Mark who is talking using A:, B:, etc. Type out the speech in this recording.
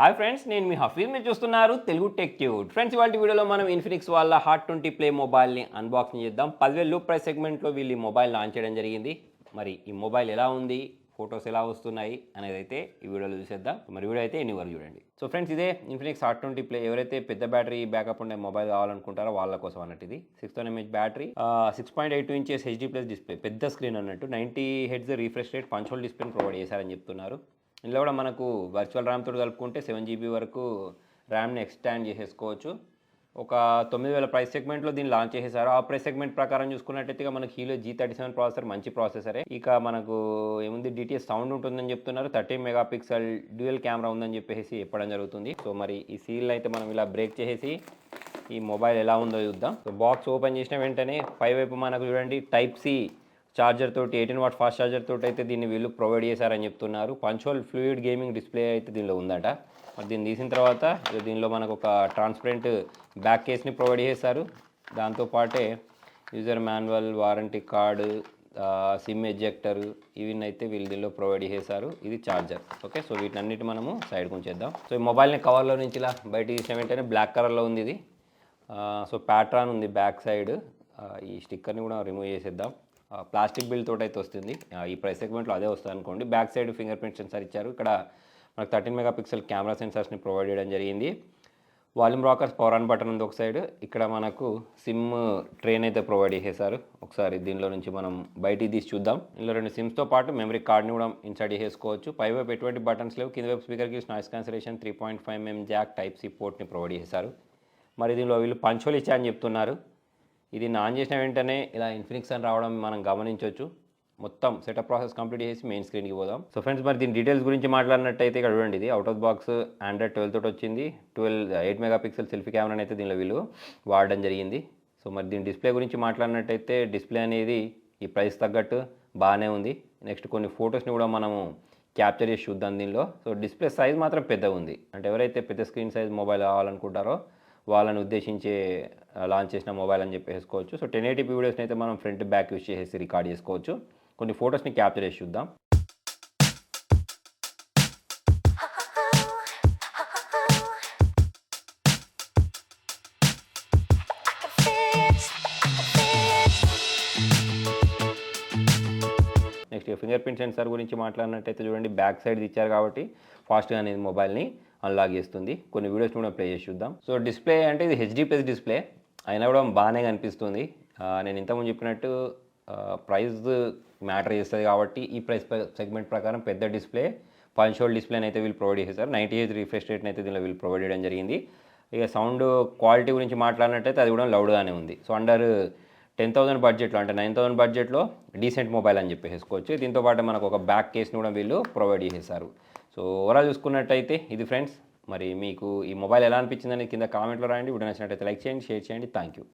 A: Hi friends, నేను మీ హఫీజ్. మీరు చూస్తున్నారు తెలుగు టెక్ ట్యూడ్. ఫ్రెండ్స్, ఇవాళ వీడియోలో మనం ఇన్ఫినిక్స్ వాళ్ళ హాట్ 20 ప్లే మొబైల్ని అన్బాక్సింగ్ చేద్దాం. 10,000 లో ప్రైస్ సెగ్మెంట్లో వీళ్ళు ఈ మొబైల్ లాంచ్ చేయడం జరిగింది. మరి ఈ మొబైల్ ఎలా ఉంది, ఫొటోస్ ఎలా వస్తున్నాయి అనేది అయితే ఈ వీడియోలో చూసేద్దాం. మరి వీడియో అయితే ఎన్ని వరకు చూడండి. సో ఫ్రెండ్స్, ఇదే ఇన్ఫినిక్స్ హాట్ 20 ప్లే. ఎవరైతే పెద్ద బ్యాటరీ బ్యాకప్ ఉండే మొబైల్ కావాలనుకుంటారో వాళ్ళ కోసం అన్నట్టు. ఇది 6,000 mAh battery, 6.82 inches HD plus display, పెద్ద స్క్రీన్ అన్నట్టు. 90 Hz refresh rate, punch hole డిస్ప్లేని ప్రొవైడ్ చేశారని చెప్తున్నారు. ఇందులో కూడా మనకు వర్చువల్ ర్యామ్ తోటి కలుపుకుంటే 7 GB వరకు ర్యామ్ని ఎక్స్టాండ్ చేసేసుకోవచ్చు. ఒక 9,000 ప్రైస్ సెగ్మెంట్లో దీన్ని లాంచ్ చేసేసారు. ఆ ప్రైస్ సెగ్మెంట్ ప్రకారం చూసుకున్నట్టయితే మనకి హీలో G37 ప్రాసెసర్, మంచి ప్రాసెసరే. ఇక మనకు ఏముంది, DTS సౌండ్ ఉంటుందని చెప్తున్నారు. 13 మెగాపిక్సెల్ డ్యూయల్ కెమెరా ఉందని చెప్పేసి చెప్పడం జరుగుతుంది. సో మరి ఈ సీల్ అయితే మనం ఇలా బ్రేక్ చేసేసి ఈ మొబైల్ ఎలా ఉందో చూద్దాం. సో బాక్స్ ఓపెన్ చేసిన వెంటనే పైవైపు మనకు చూడండి టైప్ సి చార్జర్ తోటి, 18W ఫాస్ట్ చార్జర్ తోటి అయితే దీన్ని వీళ్ళు ప్రొవైడ్ చేశారని చెప్తున్నారు. Punch whole fluid gaming display అయితే దీనిలో ఉందట. మరి దీన్ని తీసిన తర్వాత దీనిలో మనకు ఒక ట్రాన్స్పరెంట్ బ్యాక్ కేస్ని ప్రొవైడ్ చేశారు. దాంతోపాటే user manual, warranty card, SIM ejector, ఇవన్నీ అయితే వీళ్ళు దీనిలో ప్రొవైడ్ చేశారు. ఇది చార్జర్. ఓకే, సో వీటన్నిటి మనము సైడ్కి ఉంచేద్దాం. సో ఈ మొబైల్ని కవర్లో నుంచి ఇలా బయట తీసిన వెంటనే బ్లాక్ కలర్లో ఉంది ఇది. సో ప్యాట్రాన్ ఉంది బ్యాక్ సైడ్. ఈ స్టిక్కర్ని కూడా రిమూవ్ చేసేద్దాం. ప్లాస్టిక్ బిల్ తోటి అయితే వస్తుంది. ఈ ప్రైస్ సెగ్మెంట్లో అదే వస్తుంది అనుకోండి. Back side finger print censor ఇచ్చారు. ఇక్కడ మనకు 13 మెగాపిక్సెల్ కెమెరా సెన్సార్స్ని ప్రొవైడ్ చేయడం జరిగింది. Volume rockers, power on button ఉంది ఒక సైడ్. ఇక్కడ మనకు సిమ్ ట్రైన్ అయితే ప్రొవైడ్ చేసేసారు. ఒకసారి దీనిలో నుంచి మనం బయటికి తీసి చూద్దాం. ఇందులో 2 సిమ్స్తో పాటు మెమరీ కార్డ్ని కూడా ఇన్సర్ట్ చేసేసుకోవచ్చు. పైవైపు ఎటువంటి బటన్స్ లేవు. కింద వైపు స్పీకర్కి noise cancellation, 3.5mm jack type C పోర్ట్ని ప్రొవైడ్ చేశారు. మరి దీనిలో వీళ్ళు పంచ్ హోల్ ఇచ్చారని చెప్తున్నారు. ఇది ఆన్ చేసిన వెంటనే ఇలా ఇన్ఫినిక్స్ అని రావడం మనం గమనించవచ్చు. మొత్తం సెటప్ ప్రాసెస్ కంప్లీట్ చేసి మెయిన్ స్క్రీన్కి పోదాం. సో ఫ్రెండ్స్, మరి దీని డీటెయిల్స్ గురించి మాట్లాడినట్టయితే ఇక్కడ చూడండి, ఇది అవుట్ ఆఫ్ బాక్స్ Android 12 తోటి వచ్చింది. 8 మెగాపిక్సెల్ సెల్ఫీ కెమెరాని అయితే దీనిలో వీళ్ళు వాడడం జరిగింది. సో మరి దీని డిస్ప్లే గురించి మాట్లాడినట్టయితే డిస్ప్లే అనేది ఈ ప్రైస్ తగ్గట్టు బాగానే ఉంది. నెక్స్ట్ కొన్ని ఫొటోస్ని కూడా మనము క్యాప్చర్ చేసి చూద్దాం దీనిలో. సో డిస్ప్లే సైజ్ మాత్రం పెద్దగా ఉంది. అంటే ఎవరైతే పెద్ద స్క్రీన్ సైజ్ మొబైల్ కావాలనుకుంటారో వాళ్ళని ఉద్దేశించే లాంచ్ చేసిన మొబైల్ అని చెప్పేసుకోవచ్చు. సో 1080p వీడియోస్ని అయితే మనం ఫ్రంట్ బ్యాక్ యూస్ చేసేసి రికార్డ్ చేసుకోవచ్చు. కొన్ని ఫొటోస్ని క్యాప్చర్ చేసి చూద్దాం. నెక్స్ట్ ఫింగర్ ప్రింట్ సెన్సార్ గురించి మాట్లాడినట్టయితే చూడండి, బ్యాక్ సైడ్ ఇచ్చారు కాబట్టి ఫాస్ట్గా అనేది మొబైల్ని అన్లాక్ చేస్తుంది. కొన్ని వీడియోస్ కూడా ప్లే చేసి చూద్దాం. సో డిస్ప్లే అంటే ఇది హెచ్డీ ప్లస్ డిస్ప్లే అయినా కూడా బాగానే కనిపిస్తుంది. నేను ఇంతకుముందు చెప్పినట్టు ప్రైస్ మ్యాటర్ చేస్తుంది కాబట్టి ఈ ప్రైస్ సెగ్మెంట్ ప్రకారం పెద్ద డిస్ప్లే, పంచ్ హోల్ డిస్ప్లేని అయితే వీళ్ళు ప్రొవైడ్ చేశారు. 90 Hz రీఫ్రెష్ రేట్ని అయితే దీనిలో వీళ్ళు ప్రొవైడ్ చేయడం జరిగింది. ఇక సౌండ్ క్వాలిటీ గురించి మాట్లాడినట్టయితే అది కూడా లౌడ్గానే ఉంది. సో అండర్ 10,000 బడ్జెట్లో, అంటే 9,000 బడ్జెట్లో డీసెంట్ మొబైల్ అని చెప్పేసుకోవచ్చు. దీంతోపాటు మనకు ఒక బ్యాక్ కేస్ని కూడా వీళ్ళు ప్రొవైడ్ చేసేసారు. సో ఓవరాల్ చూసుకున్నట్టయితే ఇది ఫ్రెండ్స్. మరి మీకు ఈ మొబైల్ ఎలా అనిపించిందని కింద కామెంట్లో రాయండి. వీడియో నచ్చినట్టయితే లైక్ చేయండి, షేర్ చేయండి. Thank you.